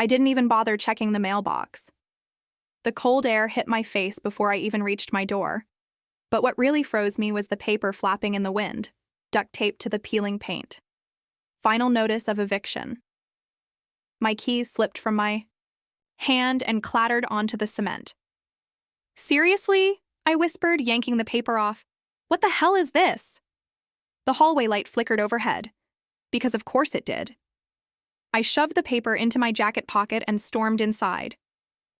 I didn't even bother checking the mailbox. The cold air hit my face before I even reached my door. But what really froze me was the paper flapping in the wind, duct taped to the peeling paint. Final notice of eviction. My keys slipped from my hand and clattered onto the cement. "Seriously?" I whispered, yanking the paper off. "What the hell is this?" The hallway light flickered overhead, because of course it did. I shoved the paper into my jacket pocket and stormed inside.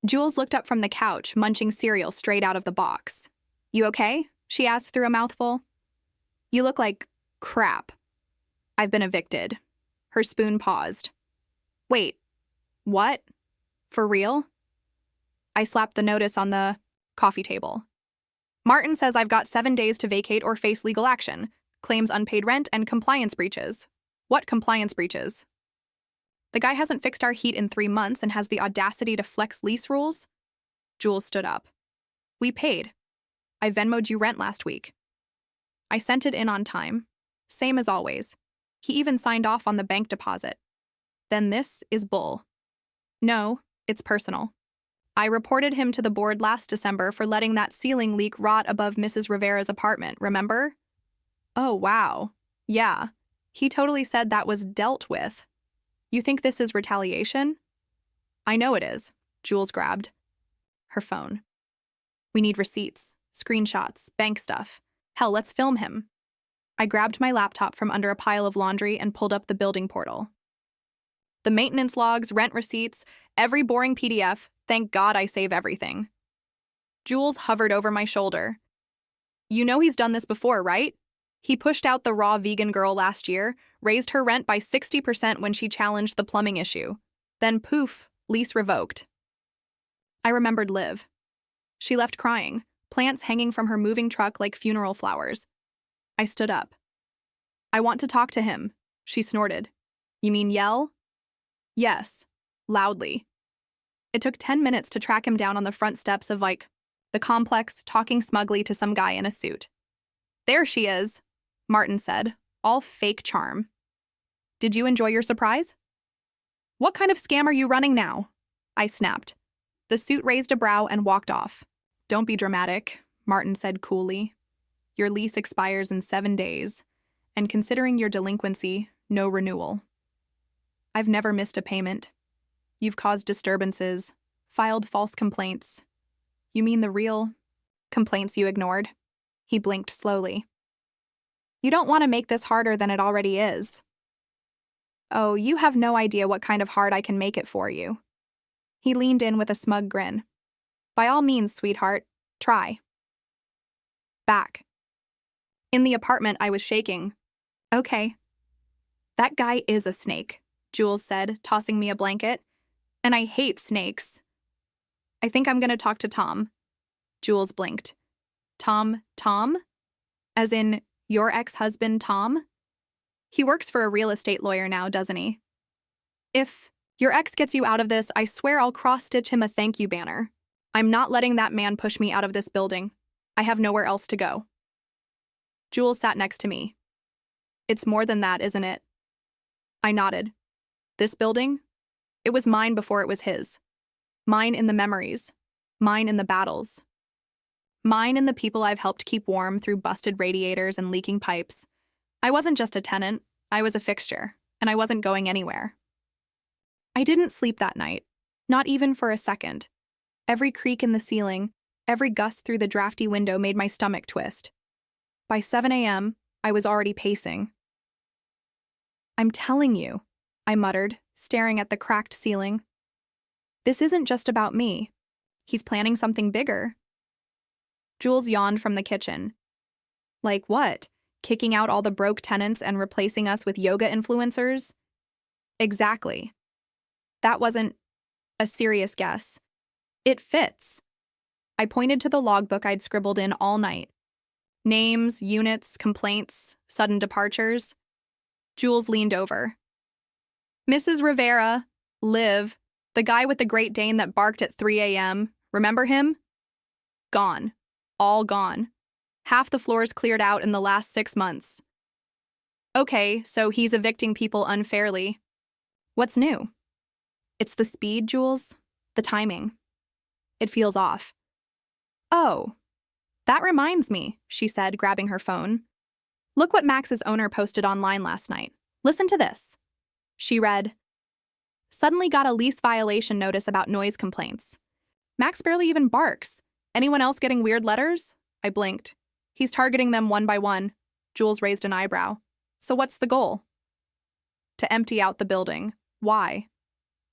Jules looked up from the couch, munching cereal straight out of the box. "You okay?" she asked through a mouthful. "You look like crap." "I've been evicted." Her spoon paused. "Wait, what? For real?" I slapped the notice on the coffee table. "Martin says I've got 7 days to vacate or face legal action, claims unpaid rent and compliance breaches." "What compliance breaches?" "The guy hasn't fixed our heat in 3 months and has the audacity to flex lease rules." Jules stood up. "We paid. I Venmo'd you rent last week." I sent it in on time. Same as always. He even signed off on the bank deposit. Then this is bull. "No, it's personal. I reported him to the board last December for letting that ceiling leak rot above Mrs. Rivera's apartment, remember?" "Oh, wow. Yeah. He totally said that was dealt with." "You think this is retaliation?" "I know it is." Jules grabbed her phone. "We need receipts, screenshots, bank stuff. Hell, let's film him." I grabbed my laptop from under a pile of laundry and pulled up the building portal. The maintenance logs, rent receipts, every boring PDF. Thank God I save everything. Jules hovered over my shoulder. "You know he's done this before, right? He pushed out the raw vegan girl last year, raised her rent by 60% when she challenged the plumbing issue. Then poof, lease revoked." I remembered Liv. She left crying, plants hanging from her moving truck like funeral flowers. I stood up. "I want to talk to him," she snorted. "You mean yell?" "Yes, loudly." It took 10 minutes to track him down on the front steps of, the complex, talking smugly to some guy in a suit. "There she is," Martin said, all fake charm. "Did you enjoy your surprise?" "What kind of scam are you running now?" I snapped. The suit raised a brow and walked off. "Don't be dramatic," Martin said coolly. "Your lease expires in 7 days, and considering your delinquency, no renewal. I've never missed a payment. You've caused disturbances, filed false complaints. You mean the real complaints you ignored?" He blinked slowly. "You don't want to make this harder than it already is." "Oh, you have no idea what kind of hard I can make it for you." He leaned in with a smug grin. "By all means, sweetheart, try." Back. In the apartment, I was shaking. "Okay." "That guy is a snake," Jules said, tossing me a blanket. "And I hate snakes." "I think I'm going to talk to Tom." Jules blinked. Tom? As in, your ex-husband, Tom? He works for a real estate lawyer now, doesn't he? "If your ex gets you out of this, I swear I'll cross-stitch him a thank you banner. I'm not letting that man push me out of this building. I have nowhere else to go." Jules sat next to me. "It's more than that, isn't it?" I nodded. "This building? It was mine before it was his. Mine in the memories. Mine in the battles. Mine in the people I've helped keep warm through busted radiators and leaking pipes. I wasn't just a tenant, I was a fixture, and I wasn't going anywhere." I didn't sleep that night, not even for a second. Every creak in the ceiling, every gust through the drafty window made my stomach twist. By 7 a.m., I was already pacing. "I'm telling you," I muttered, staring at the cracked ceiling. "This isn't just about me. He's planning something bigger." Jules yawned from the kitchen. "Like what? Kicking out all the broke tenants and replacing us with yoga influencers?" "Exactly." That wasn't a serious guess. It fits. I pointed to the logbook I'd scribbled in all night. Names, units, complaints, sudden departures. Jules leaned over. "Mrs. Rivera, Liv, the guy with the Great Dane that barked at 3 a.m., remember him? Gone. All gone. Half the floors cleared out in the last 6 months. Okay, so he's evicting people unfairly. What's new?" It's the speed, Jules. The timing. It feels off. Oh, that reminds me, she said, grabbing her phone. Look what Max's owner posted online last night. Listen to this. She read, "Suddenly got a lease violation notice about noise complaints. Max barely even barks. Anyone else getting weird letters?" I blinked. He's targeting them one by one. Jules raised an eyebrow. So what's the goal? To empty out the building. Why?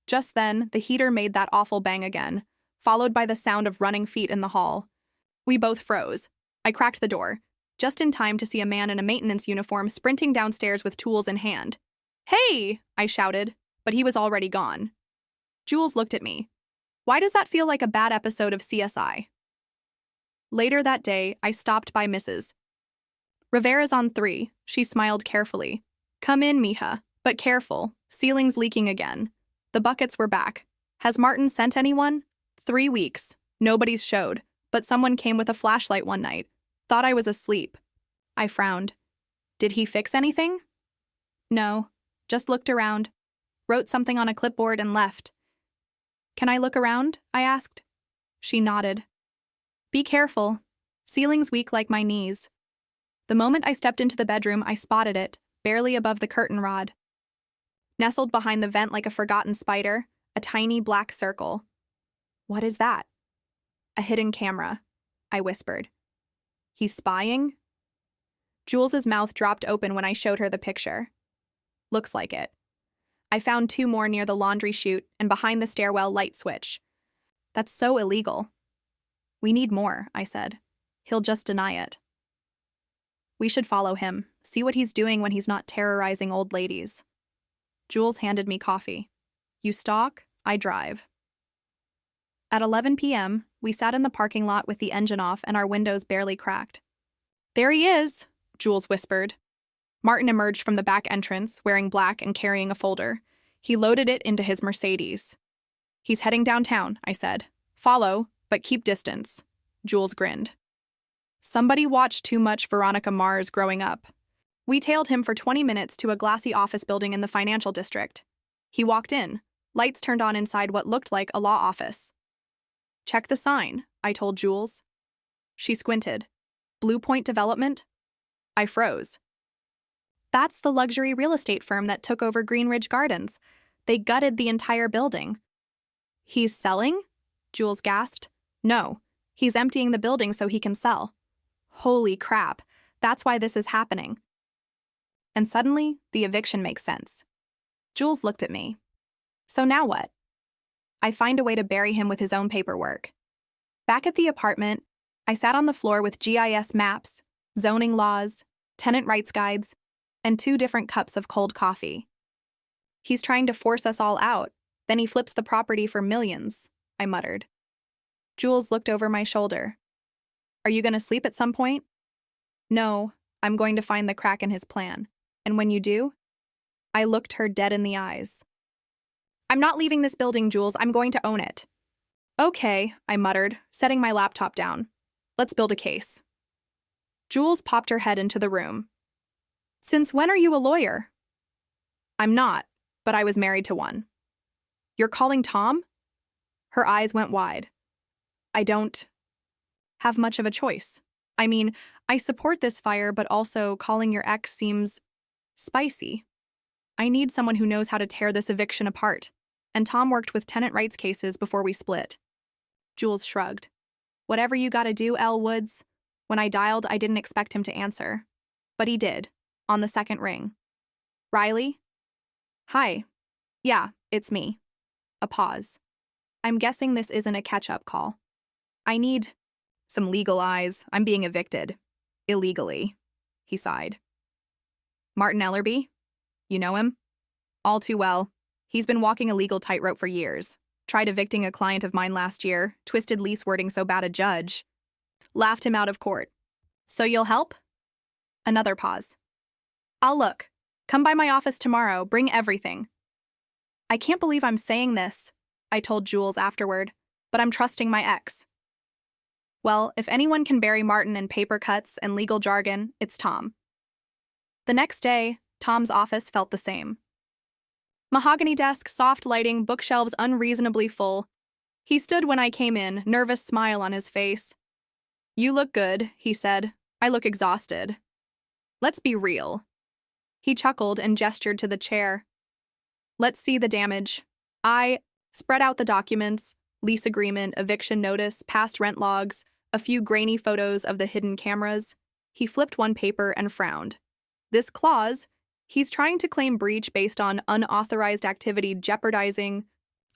Just then, the heater made that awful bang again, followed by the sound of running feet in the hall. We both froze. I cracked the door, just in time to see a man in a maintenance uniform sprinting downstairs with tools in hand. "Hey!" I shouted, but he was already gone. Jules looked at me. Why does that feel like a bad episode of CSI? Later that day, I stopped by Mrs. Rivera's on 3. She smiled carefully. "Come in, mija, but careful. Ceiling's leaking again." The buckets were back. "Has Martin sent anyone?" 3 weeks. Nobody's showed, but someone came with a flashlight one night. Thought I was asleep. I frowned. Did he fix anything? No. Just looked around. Wrote something on a clipboard and left. "Can I look around?" I asked. She nodded. "Be careful. Ceiling's weak like my knees." The moment I stepped into the bedroom, I spotted it, barely above the curtain rod. Nestled behind the vent like a forgotten spider, a tiny black circle. "What is that?" "A hidden camera," I whispered. "He's spying?" Jules's mouth dropped open when I showed her the picture. Looks like it. I found 2 more near the laundry chute and behind the stairwell light switch. That's so illegal. "We need more," I said. "He'll just deny it." "We should follow him, see what he's doing when he's not terrorizing old ladies." Jules handed me coffee. "You stalk, I drive." At 11 p.m., we sat in the parking lot with the engine off and our windows barely cracked. "There he is," Jules whispered. Martin emerged from the back entrance, wearing black and carrying a folder. He loaded it into his Mercedes. "He's heading downtown," I said. "Follow, but keep distance." Jules grinned. Somebody watched too much Veronica Mars growing up. We tailed him for 20 minutes to a glassy office building in the financial district. He walked in. Lights turned on inside what looked like a law office. "Check the sign," I told Jules. She squinted. "Blue Point Development?" I froze. That's the luxury real estate firm that took over Greenridge Gardens. They gutted the entire building. "He's selling?" Jules gasped. "No, he's emptying the building so he can sell." Holy crap, that's why this is happening. And suddenly, the eviction makes sense. Jules looked at me. "So now what?" "I find a way to bury him with his own paperwork." Back at the apartment, I sat on the floor with GIS maps, zoning laws, tenant rights guides, and 2 different cups of cold coffee. "He's trying to force us all out, then he flips the property for millions," I muttered. Jules looked over my shoulder. "Are you going to sleep at some point?" "No, I'm going to find the crack in his plan. And when you do?" I looked her dead in the eyes. "I'm not leaving this building, Jules. I'm going to own it." "Okay," I muttered, setting my laptop down. "Let's build a case." Jules popped her head into the room. "Since when are you a lawyer?" "I'm not, but I was married to one." "You're calling Tom?" Her eyes went wide. "I don't have much of a choice. I mean, I support this fire, but also calling your ex seems spicy. I need someone who knows how to tear this eviction apart, and Tom worked with tenant rights cases before we split." Jules shrugged. "Whatever you gotta do, Elle Woods." When I dialed, I didn't expect him to answer. But he did, on the second ring. "Riley?" "Hi. Yeah, it's me." A pause. "I'm guessing this isn't a catch-up call. I need some legal eyes. I'm being evicted. Illegally." He sighed. "Martin Ellerby? You know him?" "All too well. He's been walking a legal tightrope for years. Tried evicting a client of mine last year, twisted lease wording so bad a judge laughed him out of court." "So you'll help?" Another pause. "I'll look. Come by my office tomorrow. Bring everything." "I can't believe I'm saying this," I told Jules afterward, "but I'm trusting my ex." Well, if anyone can bury Martin in paper cuts and legal jargon, it's Tom. The next day, Tom's office felt the same. Mahogany desk, soft lighting, bookshelves unreasonably full. He stood when I came in, nervous smile on his face. "You look good," he said. "I look exhausted." "Let's be real." He chuckled and gestured to the chair. "Let's see the damage." I spread out the documents, lease agreement, eviction notice, past rent logs, a few grainy photos of the hidden cameras. He flipped one paper and frowned. "This clause, he's trying to claim breach based on unauthorized activity jeopardizing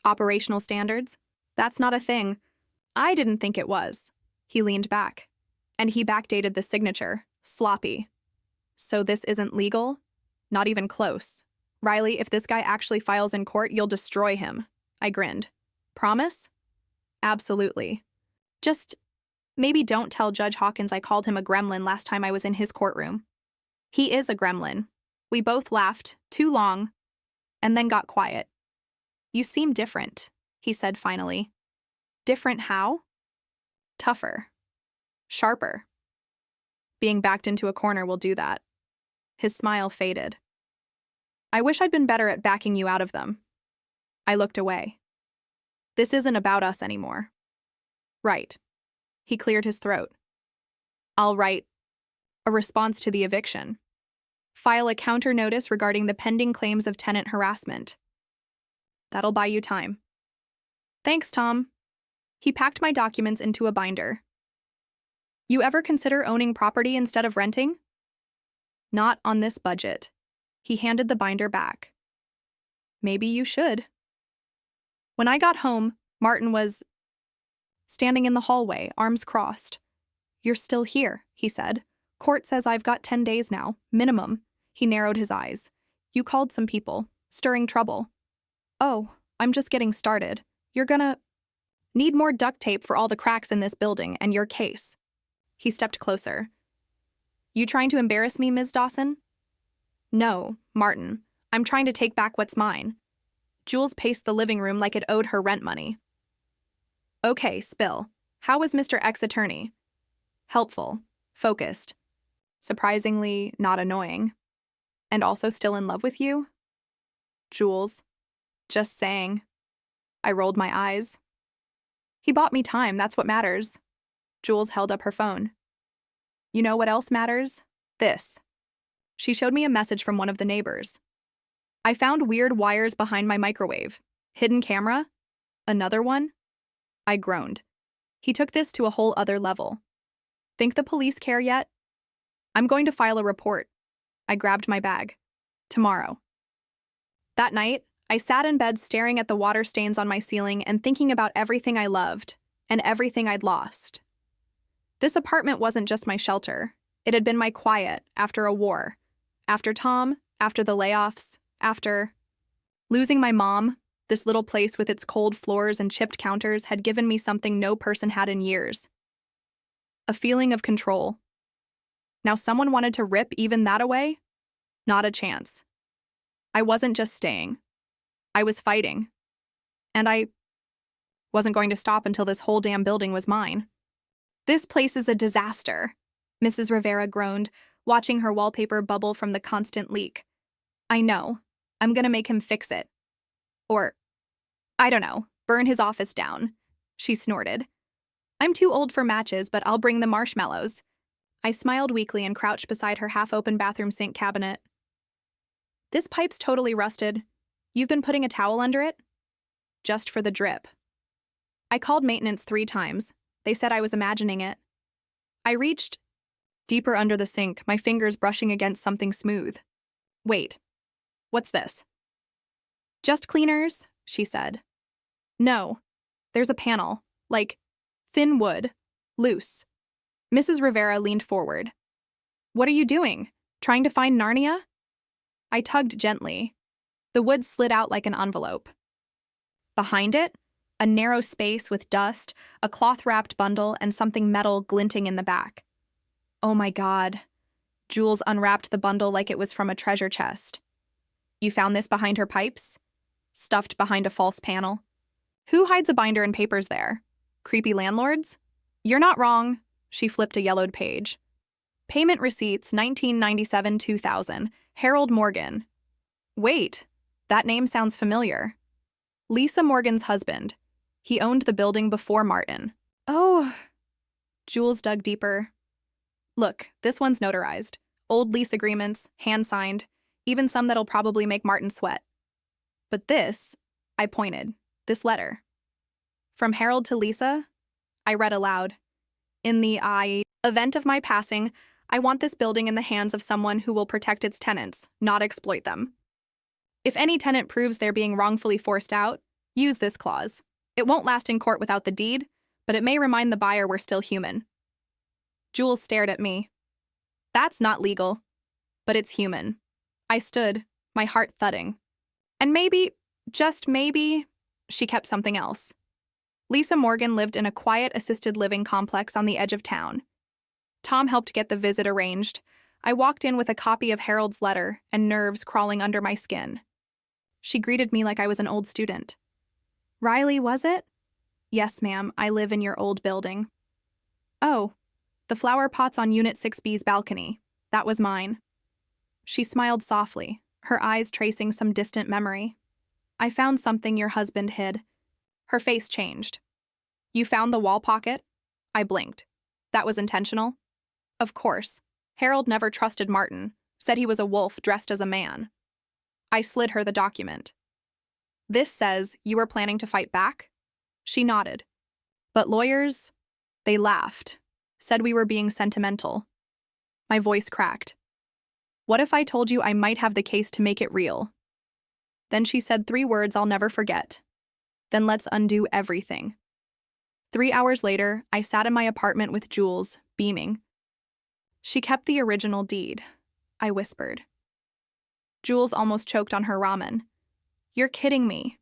operational standards. That's not a thing." I didn't think it was. He leaned back, and he backdated the signature, sloppy. "So this isn't legal?" "Not even close. Riley, if this guy actually files in court, you'll destroy him." I grinned. "Promise?" "Absolutely. Just maybe don't tell Judge Hawkins I called him a gremlin last time I was in his courtroom." "He is a gremlin." We both laughed, too long, and then got quiet. "You seem different," he said finally. "Different how?" "Tougher. Sharper. Being backed into a corner will do that." His smile faded. "I wish I'd been better at backing you out of them." I looked away. "This isn't about us anymore." "Right." He cleared his throat. "I'll write a response to the eviction. File a counter notice regarding the pending claims of tenant harassment. That'll buy you time." "Thanks, Tom." He packed my documents into a binder. "You ever consider owning property instead of renting?" "Not on this budget." He handed the binder back. "Maybe you should." When I got home, Martin was standing in the hallway, arms crossed. "You're still here," he said. "Court says I've got 10 days now, minimum." He narrowed his eyes. "You called some people, stirring trouble." "Oh, I'm just getting started. You're gonna need more duct tape for all the cracks in this building and your case." He stepped closer. "You trying to embarrass me, Ms. Dawson?" "No, Martin. I'm trying to take back what's mine." Jules paced the living room like it owed her rent money. "Okay, spill. How was Mr. Ex-Attorney?" "Helpful. Focused. Surprisingly not annoying. And also still in love with you?" "Jules. Just saying." I rolled my eyes. "He bought me time, that's what matters." Jules held up her phone. "You know what else matters? This." She showed me a message from one of the neighbors. "I found weird wires behind my microwave. Hidden camera? Another one?" I groaned. He took this to a whole other level. "Think the police care yet?" "I'm going to file a report." I grabbed my bag. "Tomorrow." That night, I sat in bed staring at the water stains on my ceiling and thinking about everything I loved and everything I'd lost. This apartment wasn't just my shelter. It had been my quiet after a war, after Tom, after the layoffs, after losing my mom. This little place with its cold floors and chipped counters had given me something no person had in years. A feeling of control. Now someone wanted to rip even that away? Not a chance. I wasn't just staying. I was fighting. And I wasn't going to stop until this whole damn building was mine. "This place is a disaster," Mrs. Rivera groaned, watching her wallpaper bubble from the constant leak. "I know. I'm gonna make him fix it. Or, I don't know, burn his office down." She snorted. "I'm too old for matches, but I'll bring the marshmallows." I smiled weakly and crouched beside her half-open bathroom sink cabinet. "This pipe's totally rusted. You've been putting a towel under it?" "Just for the drip." I called maintenance 3 times. They said I was imagining it. I reached deeper under the sink, my fingers brushing against something smooth. "Wait, what's this?" "Just cleaners," she said. "No, there's a panel, like thin wood, loose." Mrs. Rivera leaned forward. "What are you doing? Trying to find Narnia?" I tugged gently. The wood slid out like an envelope. Behind it, a narrow space with dust, a cloth-wrapped bundle, and something metal glinting in the back. "Oh my God." Jules unwrapped the bundle like it was from a treasure chest. "You found this behind her pipes?" "Stuffed behind a false panel." "Who hides a binder and papers there? Creepy landlords?" "You're not wrong." She flipped a yellowed page. "Payment receipts 1997-2000, Harold Morgan." "Wait, That name sounds familiar. Lisa Morgan's husband. He owned the building before Martin. Oh. Jules dug deeper. Look, this one's notarized. Old lease agreements, hand-signed, even some that'll probably make Martin sweat. But this, I pointed, this letter. From Harold to Lisa, I read aloud. In the event of my passing, I want this building in the hands of someone who will protect its tenants, not exploit them. If any tenant proves they're being wrongfully forced out, use this clause. It won't last in court without the deed, but it may remind the buyer we're still human. Jules stared at me. That's not legal, but it's human. I stood, my heart thudding. And maybe, just maybe, she kept something else. Lisa Morgan lived in a quiet assisted living complex on the edge of town. Tom helped get the visit arranged. I walked in with a copy of Harold's letter and nerves crawling under my skin. She greeted me like I was an old student. Riley, was it? Yes, ma'am, I live in your old building. Oh, the flower pots on Unit 6B's balcony. That was mine. She smiled softly, her eyes tracing some distant memory. I found something your husband hid. Her face changed. You found the wall pocket? I blinked. That was intentional? Of course. Harold never trusted Martin, said he was a wolf dressed as a man. I slid her the document. This says you were planning to fight back? She nodded. But lawyers? They laughed, said we were being sentimental. My voice cracked. What if I told you I might have the case to make it real? Then she said 3 words I'll never forget. Then let's undo everything. 3 hours later, I sat in my apartment with Jules, beaming. She kept the original deed, I whispered. Jules almost choked on her ramen. You're kidding me.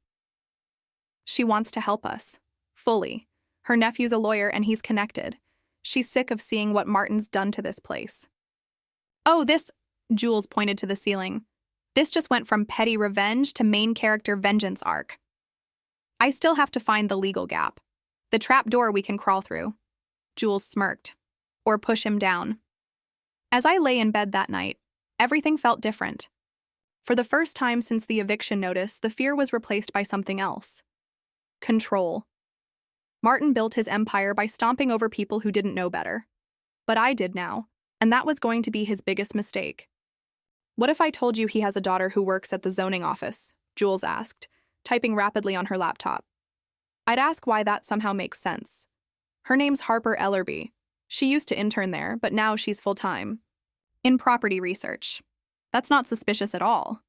She wants to help us. Fully. Her nephew's a lawyer and he's connected. She's sick of seeing what Martin's done to this place. Oh, this, Jules pointed to the ceiling. This just went from petty revenge to main character vengeance arc. I still have to find the legal gap. The trap door we can crawl through. Jules smirked. Or push him down. As I lay in bed that night, everything felt different. For the first time since the eviction notice, the fear was replaced by something else. Control. Martin built his empire by stomping over people who didn't know better. But I did now, and that was going to be his biggest mistake. What if I told you he has a daughter who works at the zoning office? Jules asked, typing rapidly on her laptop. I'd ask why that somehow makes sense. Her name's Harper Ellerby. She used to intern there, but now she's full-time. In property research. That's not suspicious at all.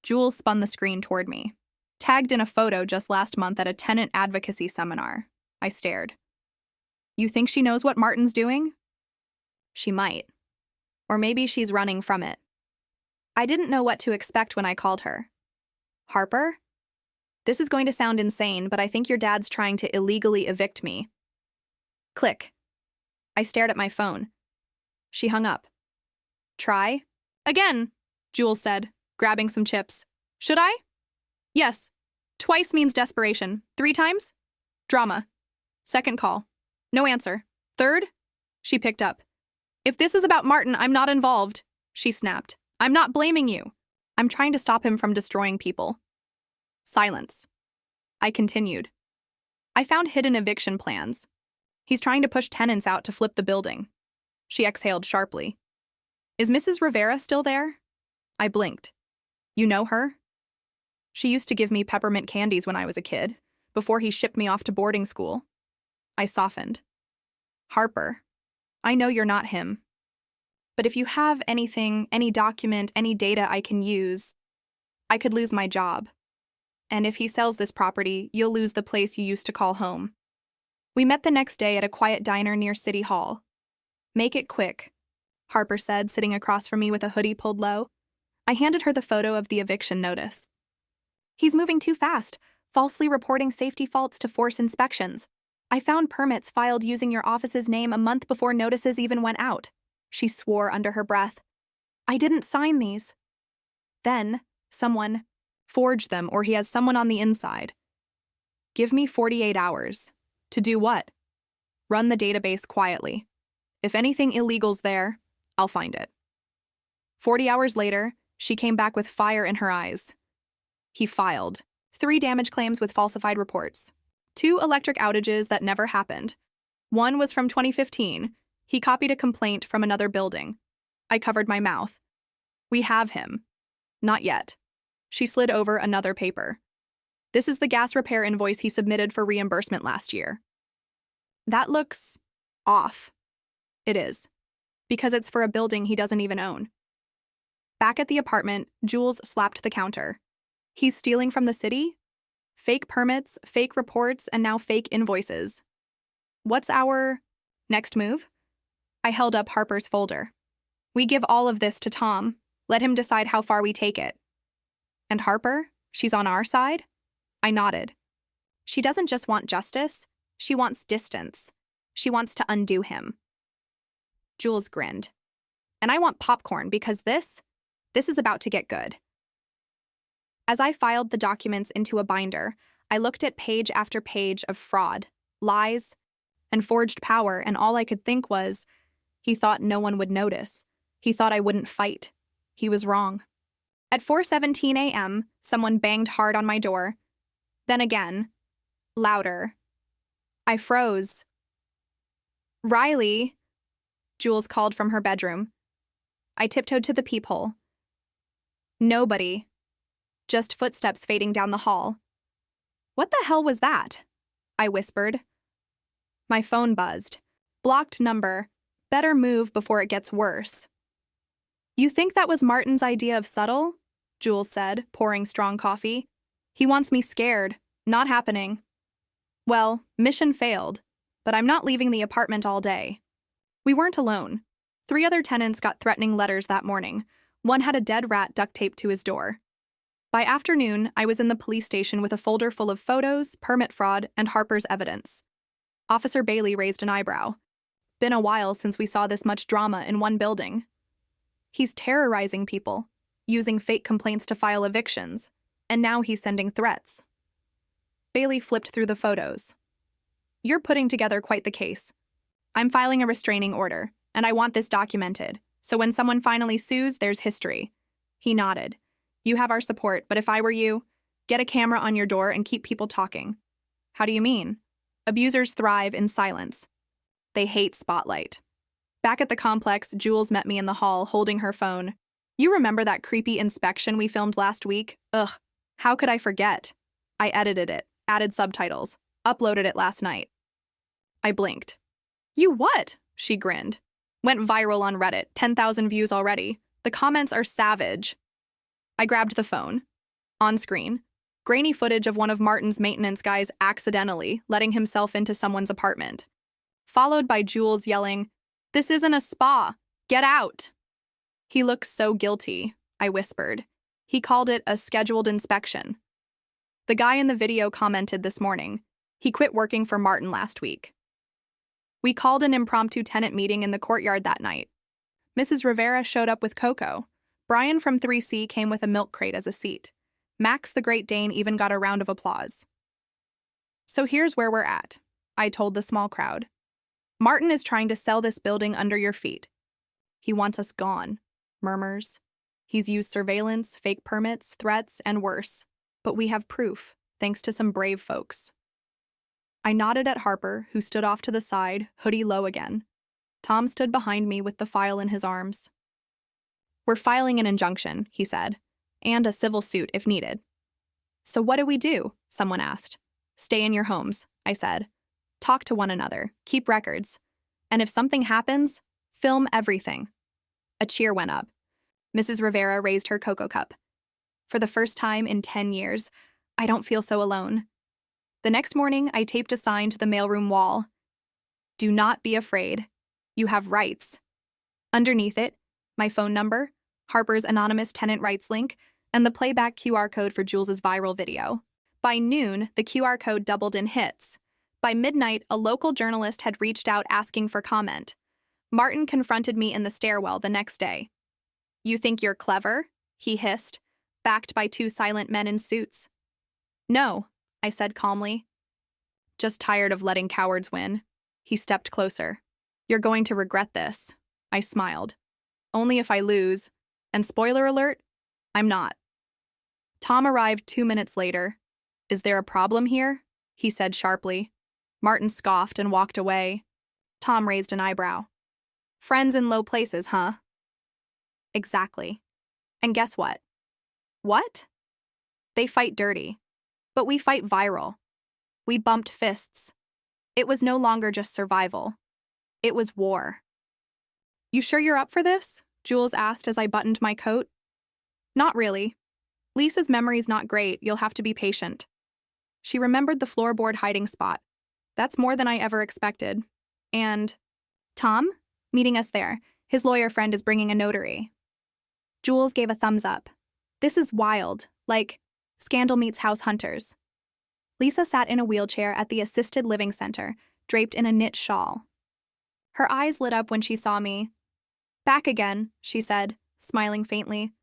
Jules spun the screen toward me. Tagged in a photo just last month at a tenant advocacy seminar. I stared. You think she knows what Martin's doing? She might. Or maybe she's running from it. I didn't know what to expect when I called her. Harper? This is going to sound insane, but I think your dad's trying to illegally evict me. Click. I stared at my phone. She hung up. Try? Again, Jules said, grabbing some chips. Should I? Yes. Twice means desperation. 3 times? Drama. Second call. No answer. Third? She picked up. If this is about Martin, I'm not involved, she snapped. I'm not blaming you. I'm trying to stop him from destroying people. Silence. I continued. I found hidden eviction plans. He's trying to push tenants out to flip the building. She exhaled sharply. Is Mrs. Rivera still there? I blinked. You know her? She used to give me peppermint candies when I was a kid, before he shipped me off to boarding school. I softened. Harper, I know you're not him. But if you have anything, any document, any data I can use, I could lose my job. And if he sells this property, you'll lose the place you used to call home. We met the next day at a quiet diner near City Hall. Make it quick, Harper said, sitting across from me with a hoodie pulled low. I handed her the photo of the eviction notice. He's moving too fast, falsely reporting safety faults to force inspections. I found permits filed using your office's name a month before notices even went out. She swore under her breath. I didn't sign these. Then, someone forged them, or he has someone on the inside. Give me 48 hours. To do what? Run the database quietly. If anything illegal's there, I'll find it. 40 hours later, she came back with fire in her eyes. He filed 3 damage claims with falsified reports, 2 electric outages that never happened. One was from 2015. He copied a complaint from another building. I covered my mouth. We have him. Not yet. She slid over another paper. This is the gas repair invoice he submitted for reimbursement last year. That looks off. It is. Because it's for a building he doesn't even own. Back at the apartment, Jules slapped the counter. He's stealing from the city? Fake permits, fake reports, and now fake invoices. What's our next move? I held up Harper's folder. We give all of this to Tom. Let him decide how far we take it. And Harper? She's on our side? I nodded. She doesn't just want justice. She wants distance. She wants to undo him. Jules grinned. And I want popcorn because this is about to get good. As I filed the documents into a binder, I looked at page after page of fraud, lies, and forged power, and all I could think was, he thought no one would notice. He thought I wouldn't fight. He was wrong. At 4:17 a.m., someone banged hard on my door. Then again, louder. I froze. Riley, Jules called from her bedroom. I tiptoed to the peephole. Nobody. Just footsteps fading down the hall. What the hell was that? I whispered. My phone buzzed. Blocked number. Better move before it gets worse. You think that was Martin's idea of subtle? Jules said, pouring strong coffee. He wants me scared. Not happening. Well, mission failed, but I'm not leaving the apartment all day. We weren't alone. 3 other tenants got threatening letters that morning. One had a dead rat duct taped to his door. By afternoon, I was in the police station with a folder full of photos, permit fraud, and Harper's evidence. Officer Bailey raised an eyebrow. Been a while since we saw this much drama in one building. He's terrorizing people, using fake complaints to file evictions, and now he's sending threats. Bailey flipped through the photos. You're putting together quite the case. I'm filing a restraining order, and I want this documented, so when someone finally sues, there's history. He nodded. You have our support, but if I were you, get a camera on your door and keep people talking. How do you mean? Abusers thrive in silence. They hate spotlight. Back at the complex, Jules met me in the hall, holding her phone. You remember that creepy inspection we filmed last week? Ugh, how could I forget? I edited it, added subtitles, uploaded it last night. I blinked. You what? She grinned. Went viral on Reddit, 10,000 views already. The comments are savage. I grabbed the phone. On screen, grainy footage of one of Martin's maintenance guys accidentally letting himself into someone's apartment. Followed by Jules yelling, "This isn't a spa! Get out!" He looks so guilty, I whispered. He called it a scheduled inspection. The guy in the video commented this morning. He quit working for Martin last week. We called an impromptu tenant meeting in the courtyard that night. Mrs. Rivera showed up with cocoa. Brian from 3C came with a milk crate as a seat. Max the Great Dane even got a round of applause. So here's where we're at, I told the small crowd. Martin is trying to sell this building under your feet. He wants us gone, murmurs. He's used surveillance, fake permits, threats, and worse. But we have proof, thanks to some brave folks. I nodded at Harper, who stood off to the side, hoodie low again. Tom stood behind me with the file in his arms. We're filing an injunction, he said, and a civil suit if needed. So what do we do? Someone asked. Stay in your homes, I said. Talk to one another, keep records. And if something happens, film everything. A cheer went up. Mrs. Rivera raised her cocoa cup. For the first time in 10 years, I don't feel so alone. The next morning, I taped a sign to the mailroom wall. Do not be afraid. You have rights. Underneath it, my phone number, Harper's anonymous tenant rights link, and the playback QR code for Jules's viral video. By noon, the QR code doubled in hits. By midnight, a local journalist had reached out asking for comment. Martin confronted me in the stairwell the next day. You think you're clever? He hissed, backed by 2 silent men in suits. No, I said calmly. Just tired of letting cowards win. He stepped closer. You're going to regret this. I smiled. Only if I lose. And spoiler alert, I'm not. Tom arrived 2 minutes later. "Is there a problem here?" he said sharply. Martin scoffed and walked away. Tom raised an eyebrow. "Friends in low places, huh?" "Exactly. And guess what?" "What?" "They fight dirty. But we fight viral. We bumped fists. It was no longer just survival. It was war." "You sure you're up for this?" Jules asked as I buttoned my coat. "Not really. Lisa's memory's not great, you'll have to be patient." She remembered the floorboard hiding spot. That's more than I ever expected. And, "Tom? Meeting us there. His lawyer friend is bringing a notary." Jules gave a thumbs up. "This is wild. Like, Scandal meets House Hunters." Lisa sat in a wheelchair at the assisted living center, draped in a knit shawl. Her eyes lit up when she saw me. "Back again," she said, smiling faintly.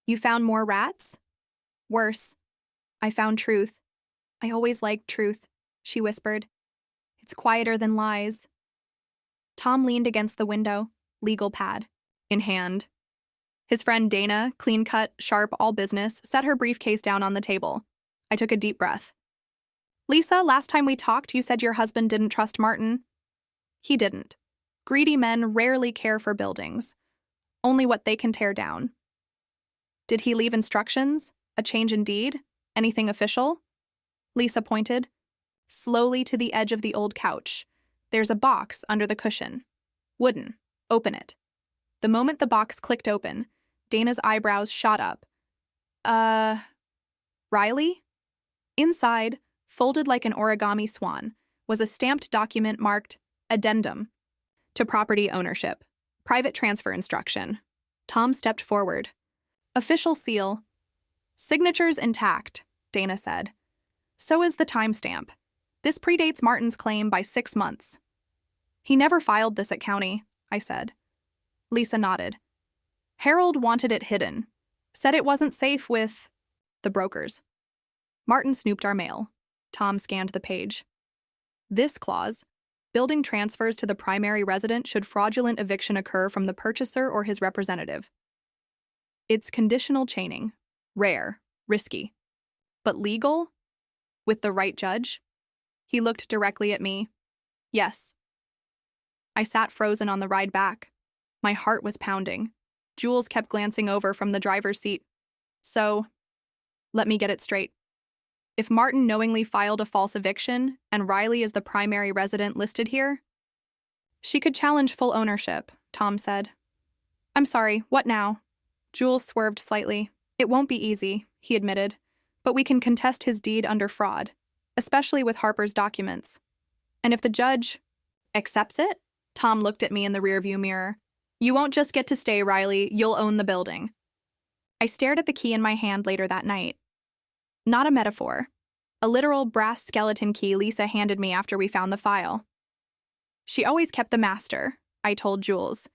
"You found more rats?" "Worse. I found truth. I always liked truth," she whispered. "It's quieter than lies." Tom leaned against the window, legal pad in hand. His friend Dana, clean-cut, sharp, all business, set her briefcase down on the table. I took a deep breath. "Lisa, last time we talked, you said your husband didn't trust Martin." "He didn't. Greedy men rarely care for buildings. Only what they can tear down." "Did he leave instructions? A change in deed? Anything official?" Lisa pointed. "Slowly to the edge of the old couch. There's a box under the cushion. Wooden. Open it." The moment the box clicked open, Dana's eyebrows shot up. Riley?" Inside, folded like an origami swan, was a stamped document marked Addendum to Property Ownership. Private transfer instruction. Tom stepped forward. "Official seal. Signatures intact," Dana said. "So is the timestamp. This predates Martin's claim by 6 months." "He never filed this at county," I said. Lisa nodded. "Harold wanted it hidden. Said it wasn't safe with the brokers." Martin snooped our mail. Tom scanned the page. "This clause, building transfers to the primary resident should fraudulent eviction occur from the purchaser or his representative. It's conditional chaining. Rare. Risky. But legal? With the right judge?" He looked directly at me. "Yes." I sat frozen on the ride back. My heart was pounding. Jules kept glancing over from the driver's seat. "So, let me get it straight. If Martin knowingly filed a false eviction and Riley is the primary resident listed here, she could challenge full ownership," Tom said. "I'm sorry, what now?" Jules swerved slightly. "It won't be easy," he admitted, "but we can contest his deed under fraud, especially with Harper's documents. And if the judge accepts it?" Tom looked at me in the rearview mirror. "You won't just get to stay, Riley, you'll own the building." I stared at the key in my hand later that night. Not a metaphor. A literal brass skeleton key Lisa handed me after we found the file. "She always kept the master," I told Jules.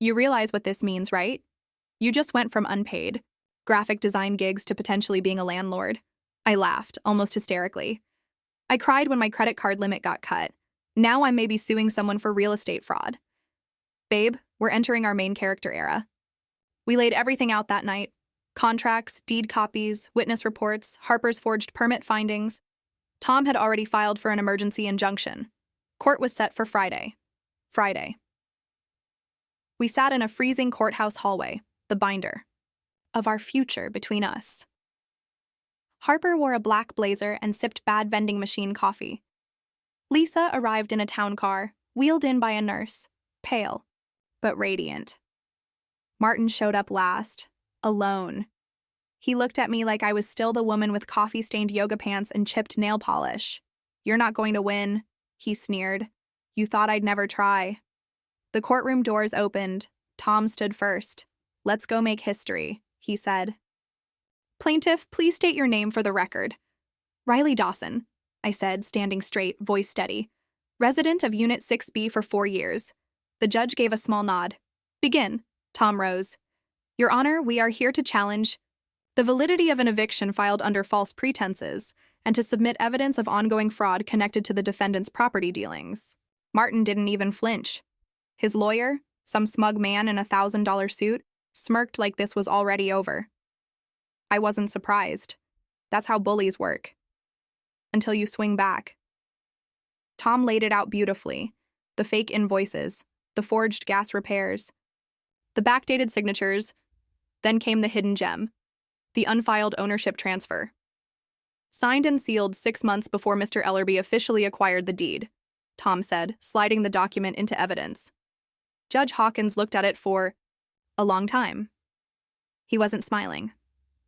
"You realize what this means, right? You just went from unpaid graphic design gigs to potentially being a landlord." I laughed, almost hysterically. "I cried when my credit card limit got cut. Now I may be suing someone for real estate fraud." "Babe, we're entering our main character era." We laid everything out that night. Contracts, deed copies, witness reports, Harper's forged permit findings. Tom had already filed for an emergency injunction. Court was set for Friday. We sat in a freezing courthouse hallway, the binder of our future between us. Harper wore a black blazer and sipped bad vending machine coffee. Lisa arrived in a town car, wheeled in by a nurse, pale, but radiant. Martin showed up last, alone. He looked at me like I was still the woman with coffee-stained yoga pants and chipped nail polish. "You're not going to win," he sneered. "You thought I'd never try." The courtroom doors opened. Tom stood first. "Let's go make history," he said. "Plaintiff, please state your name for the record." "Riley Dawson," I said, standing straight, voice steady. "Resident of Unit 6B for 4 years." The judge gave a small nod. "Begin." Tom rose. "Your Honor, we are here to challenge the validity of an eviction filed under false pretenses and to submit evidence of ongoing fraud connected to the defendant's property dealings." Martin didn't even flinch. His lawyer, some smug man in a $1,000 suit, smirked like this was already over. I wasn't surprised. That's how bullies work. Until you swing back. Tom laid it out beautifully. The fake invoices, the forged gas repairs, the backdated signatures. Then came the hidden gem, the unfiled ownership transfer. Signed and sealed 6 months before Mr. Ellerby officially acquired the deed, Tom said, sliding the document into evidence. Judge Hawkins looked at it for a long time. He wasn't smiling.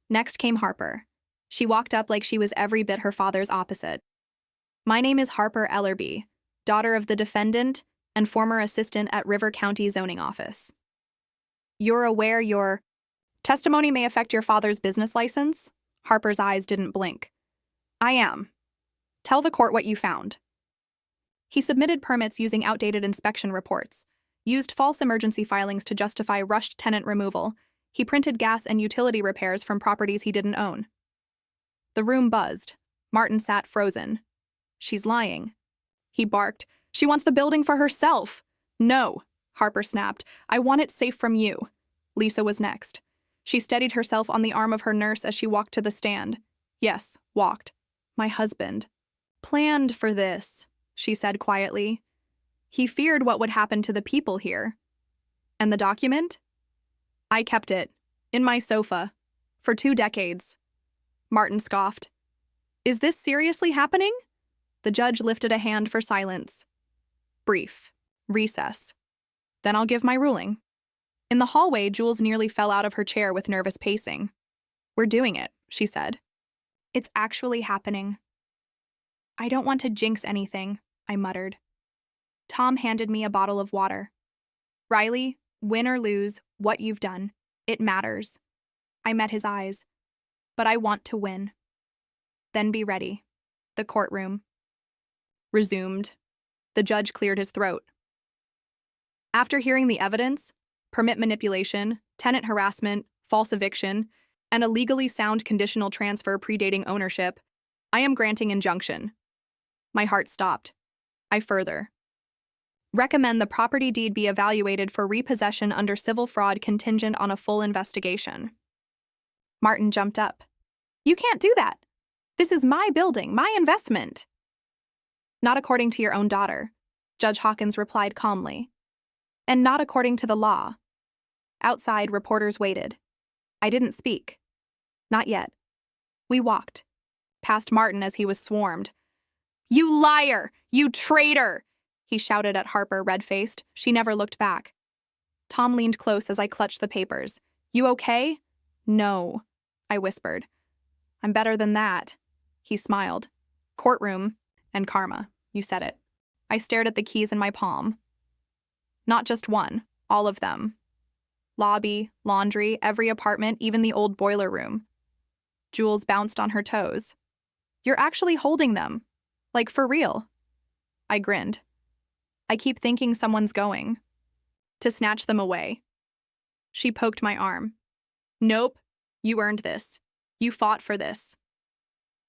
Next came Harper. She walked up like she was every bit her father's opposite. My name is Harper Ellerby, daughter of the defendant and former assistant at River County Zoning Office. You're aware your testimony may affect your father's business license? Harper's eyes didn't blink. I am. Tell the court what you found. He submitted permits using outdated inspection reports, used false emergency filings to justify rushed tenant removal. He printed gas and utility repairs from properties he didn't own. The room buzzed. Martin sat frozen. She's lying. He barked. She wants the building for herself. No, Harper snapped. I want it safe from you. Lisa was next. She steadied herself on the arm of her nurse as she walked to the stand. Yes, walked. My husband. Planned for this, she said quietly. He feared what would happen to the people here. And the document? I kept it. In my sofa. For 2 decades. Martin scoffed. Is this seriously happening? The judge lifted a hand for silence. Brief. Recess. Then I'll give my ruling. In the hallway, Jules nearly fell out of her chair with nervous pacing. We're doing it, she said. It's actually happening. I don't want to jinx anything, I muttered. Tom handed me a bottle of water. Riley, win or lose, what you've done, it matters. I met his eyes. But I want to win. Then be ready. The courtroom. Resumed. The judge cleared his throat. After hearing the evidence, permit manipulation, tenant harassment, false eviction, and a legally sound conditional transfer predating ownership, I am granting injunction. My heart stopped. I further recommend the property deed be evaluated for repossession under civil fraud contingent on a full investigation. Martin jumped up. You can't do that. This is my building, my investment. Not according to your own daughter, Judge Hawkins replied calmly. And not according to the law. Outside, reporters waited. I didn't speak. Not yet. We walked. Past Martin as he was swarmed. You liar! You traitor! He shouted at Harper, red-faced. She never looked back. Tom leaned close as I clutched the papers. You okay? No, I whispered. I'm better than that. He smiled. Courtroom and karma. You said it. I stared at the keys in my palm. Not just one, all of them. Lobby, laundry, every apartment, even the old boiler room. Jules bounced on her toes. You're actually holding them. Like for real. I grinned. I keep thinking someone's going to snatch them away. She poked my arm. Nope, you earned this. You fought for this.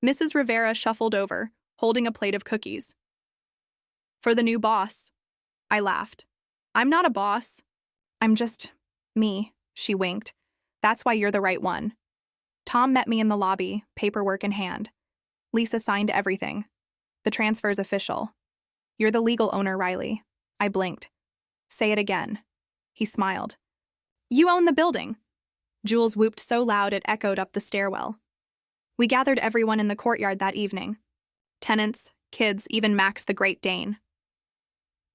Mrs. Rivera shuffled over, holding a plate of cookies. For the new boss. I laughed. I'm not a boss. I'm just me, she winked. That's why you're the right one. Tom met me in the lobby, paperwork in hand. Lisa signed everything. The transfer's official. You're the legal owner, Riley. I blinked. Say it again. He smiled. You own the building. Jules whooped so loud it echoed up the stairwell. We gathered everyone in the courtyard that evening. Tenants, kids, even Max the Great Dane.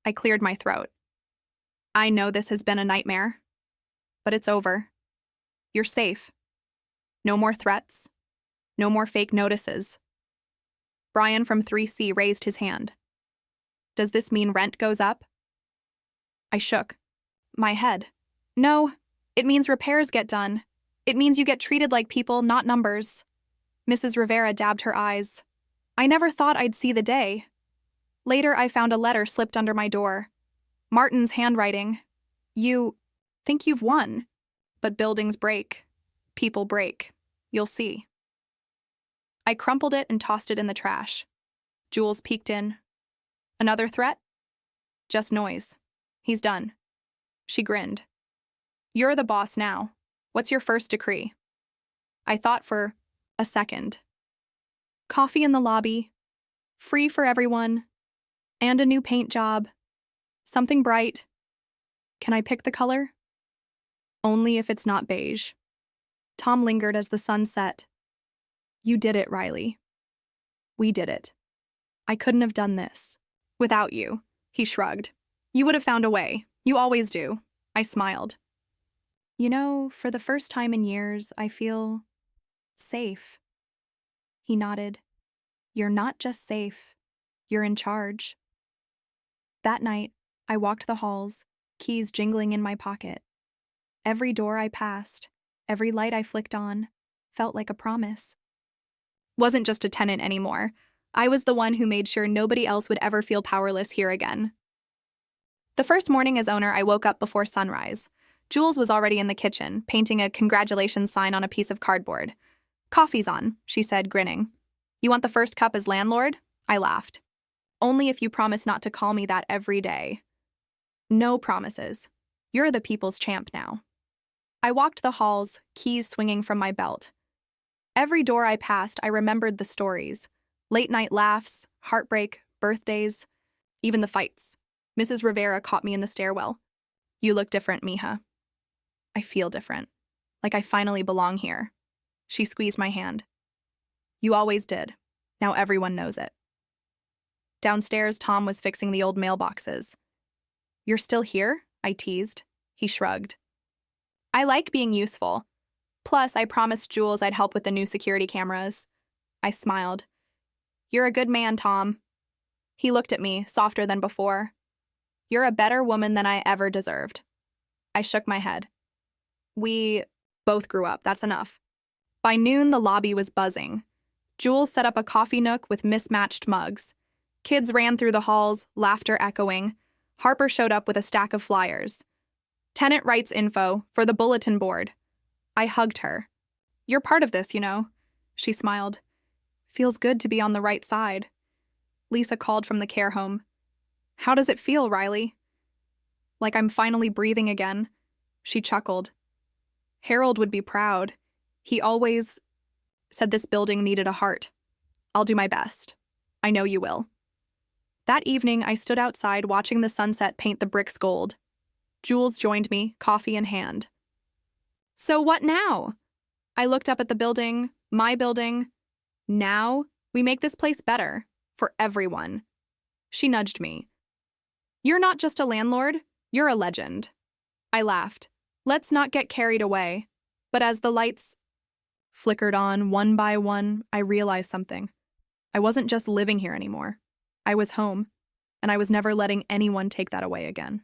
I cleared my throat. I know this has been a nightmare, but it's over. You're safe. No more threats. No more fake notices. Brian from 3C raised his hand. Does this mean rent goes up? I shook. My head. No, it means repairs get done. It means you get treated like people, not numbers. Mrs. Rivera dabbed her eyes. I never thought I'd see the day. Later, I found a letter slipped under my door. Martin's handwriting. You think you've won. But buildings break. People break. You'll see. I crumpled it and tossed it in the trash. Jules peeked in. Another threat? Just noise. He's done. She grinned. You're the boss now. What's your first decree? I thought for a second. Coffee in the lobby, free for everyone, and a new paint job. Something bright. Can I pick the color? Only if it's not beige. Tom lingered as the sun set. You did it, Riley. We did it. I couldn't have done this without you, he shrugged. You would have found a way. You always do. I smiled. You know, for the first time in years, I feel safe. He nodded. You're not just safe. You're in charge. That night, I walked the halls, keys jingling in my pocket. Every door I passed, every light I flicked on, felt like a promise. Wasn't just a tenant anymore. I was the one who made sure nobody else would ever feel powerless here again. The first morning as owner, I woke up before sunrise. Jules was already in the kitchen, painting a congratulations sign on a piece of cardboard. Coffee's on, she said, grinning. You want the first cup as landlord? I laughed. Only if you promise not to call me that every day. No promises. You're the people's champ now. I walked the halls, keys swinging from my belt. Every door I passed, I remembered the stories. Late-night laughs, heartbreak, birthdays, even the fights. Mrs. Rivera caught me in the stairwell. You look different, mija. I feel different. Like I finally belong here. She squeezed my hand. You always did. Now everyone knows it. Downstairs, Tom was fixing the old mailboxes. You're still here? I teased. He shrugged. I like being useful. Plus, I promised Jules I'd help with the new security cameras. I smiled. You're a good man, Tom. He looked at me, softer than before. You're a better woman than I ever deserved. I shook my head. We both grew up, that's enough. By noon, the lobby was buzzing. Jules set up a coffee nook with mismatched mugs. Kids ran through the halls, laughter echoing. Harper showed up with a stack of flyers. Tenant rights info for the bulletin board. I hugged her. You're part of this, you know. She smiled. Feels good to be on the right side. Lisa called from the care home. How does it feel, Riley? Like I'm finally breathing again. She chuckled. Harold would be proud. He always said this building needed a heart. I'll do my best. I know you will. That evening, I stood outside watching the sunset paint the bricks gold. Jules joined me, coffee in hand. So what now? I looked up at the building, my building. Now, we make this place better. For everyone. She nudged me. You're not just a landlord, you're a legend. I laughed. Let's not get carried away. But as the lights flickered on one by one, I realized something. I wasn't just living here anymore. I was home, and I was never letting anyone take that away again.